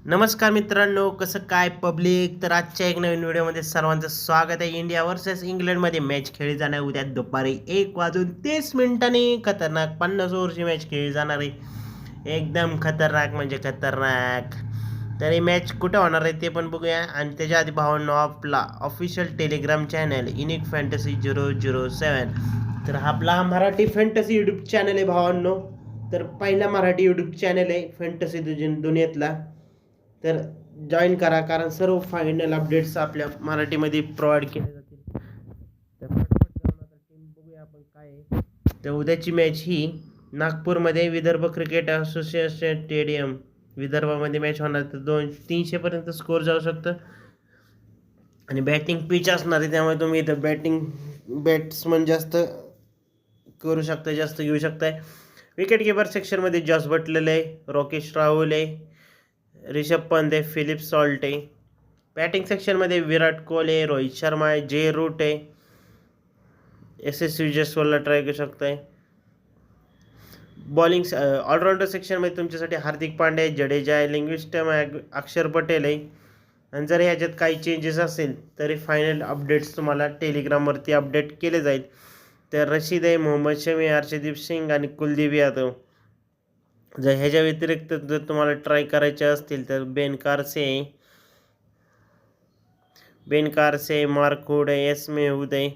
नमस्कार मित्रांनो, कसं काय पब्लिक. तर आजच्या एक नवीन व्हिडिओमध्ये सर्वांचं स्वागत आहे. इंडिया वर्सेस इंग्लंडमध्ये मॅच खेळली जाणार उद्या दुपारी 1:30 खतरनाक 50 ओव्हरची मॅच खेळली जाणार आहे. एकदम खतरनाक म्हणजे खतरनाक. तर ही मॅच कुठं होणार आहे ते पण बघूया. आणि त्याच्या आधी भावांनो, आपला official Telegram channel unique fantasy 007, तर आपला मराठी फॅन्टसी यूट्यूब चॅनल आहे भावांनो. तर पहिला मराठी यूट्यूब चॅनल आहे फॅन्टसी दुनियेतला. तर जॉईन करा, कारण सर्व फायनल अपडेट्स आपल्या मराठीमध्ये प्रोव्हाइड केले जातील. तर फटाफट जाऊन आता टीम बघूया आपण काय आहे. तर उद्याची मॅच ही नागपूरमध्ये विदर्भ क्रिकेट असोसिएशन स्टेडियम विदर्भामध्ये मॅच होणार. तर 200-300 पर्यंत स्कोर जाऊ शकतं. आणि बॅटिंग पिच असणार आहे, त्यामुळे तुम्ही इथं बॅट्समन जास्त करू शकता, जास्त घेऊ शकताय. विकेट किपर सेक्शनमध्ये जॉस बटलर आहे, राकेश राहुल आहे, रिषभ पंत आहे, फिलिप सॉल्ट आहे. बॅटिंग सेक्शनमध्ये विराट कोहली आहे, रोहित शर्मा आहे, जे रूट आहे, यशस्वी जयस्वालला ट्राय करू शकताय. बॉलिंग ऑलराऊंडर सेक्शनमध्ये तुमच्यासाठी हार्दिक पांड्या आहे, जडेजा आहे, लिंग्विस्टम आहे, अक्षर पटेल आहे. आणि जर ह्याच्यात काही चेंजेस असेल तरी फायनल अपडेट्स तुम्हाला टेलिग्रामवरती अपडेट केले जाईल. तर रशीद आहे, मोहम्मद शमी, हर्षदीप सिंग आणि कुलदीप यादव. जर ह्याच्या व्यतिरिक्त जर तुम्हाला ट्राय करायचे असतील तर बेन कारसे, मार्क वुड आहे, एस मेहूद आहे.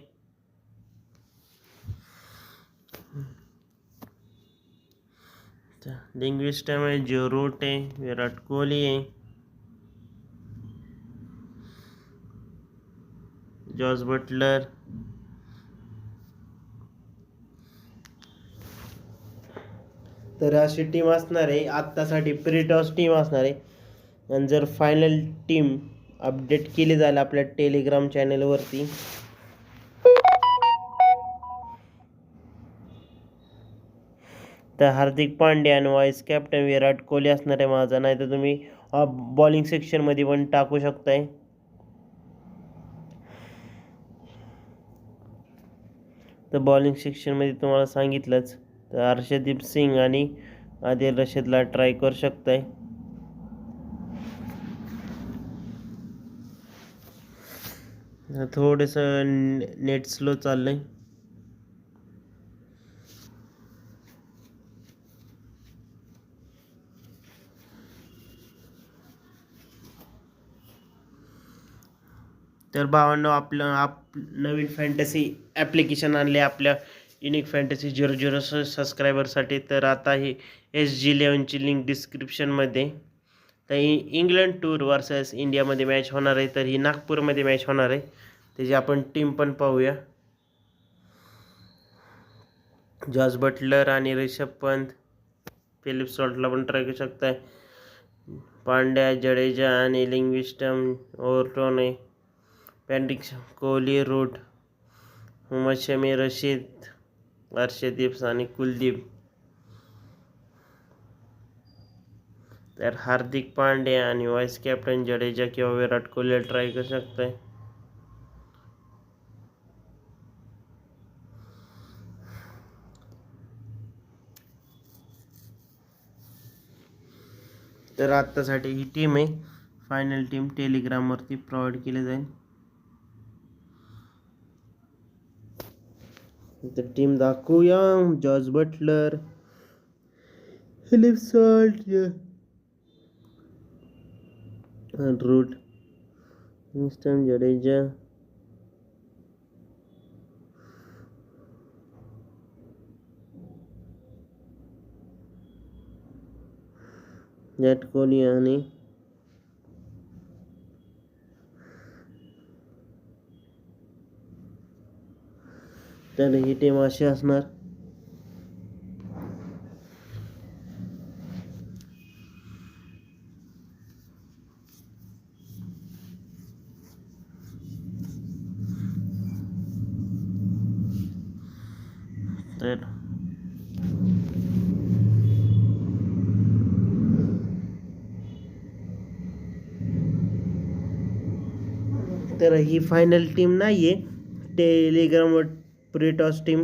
लिंग्विस्टम आहे, जो रूट आहे, विराट कोहली आहे, जॉस बटलर. तर अशी टीम असणार आहे आत्तासाठी, प्री-टॉस टीम असणार आहे. आणि जर फायनल टीम अपडेट केली जाईल आपल्या टेलिग्राम चॅनलवरती. तर हार्दिक पांड्या आणि व्हाईस कॅप्टन विराट कोहली असणार आहे माझा. नाही तर तुम्ही बॉलिंग सेक्शनमध्ये पण टाकू शकताय. तर बॉलिंग सेक्शनमध्ये तुम्हाला सांगितलंच, तर हर्षदीप सिंग आणि आदिल रशीदला ट्राय करू शकताय. थोडंसं नेट स्लो चाललंय. तर भावांनो, नवीन फॅन्टसी ॲप्लिकेशन आणले आपल्या युनिक फॅन्टसी 006 सबस्क्रायबरसाठी. तर आता ही SG11ची लिंक डिस्क्रिप्शनमध्ये. तर ही इंग्लंड टूर वर्सेस इंडियामध्ये मॅच होणार आहे. तर ही नागपूरमध्ये मॅच होणार आहे. त्याची आपण टीम पण पाहूया. जॉस बटलर आणि रिषभ पंत, फिलिप सॉल्टला पण ट्राय करू शकताय. पांड्या, जडेजा आणि लिंग्विस्टम, ओव्हरटोन आहे, पॅट्रिक कोहली, रूट, मोहम्मद शमी, रशीद, हर्षदीप आणि कुलदीप. तर हार्दिक पांड्या आणि व्हाईस कॅप्टन जडेजा किंवा विराट कोहली ट्राय करू शकताय. तर आत्तासाठी ही टीम आहे. फायनल टीम टेलिग्रामवरती प्रोव्हाइड केली जाईल. तर टीम दाखवूया. Jos Buttler, Philip Salt, Root, इंस्टम, जडेजा, विराट कोहली आणि तर ही टीम अशी असणार. तर ही फायनल टीम नाही आहे, टेलिग्रामवर प्री-टॉस टीम.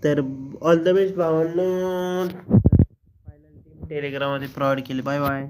तर ऑल द बेस्ट भावांनो. फायनल टीम टेलिग्राममध्ये प्रोव्हाइड केली. Bye bye.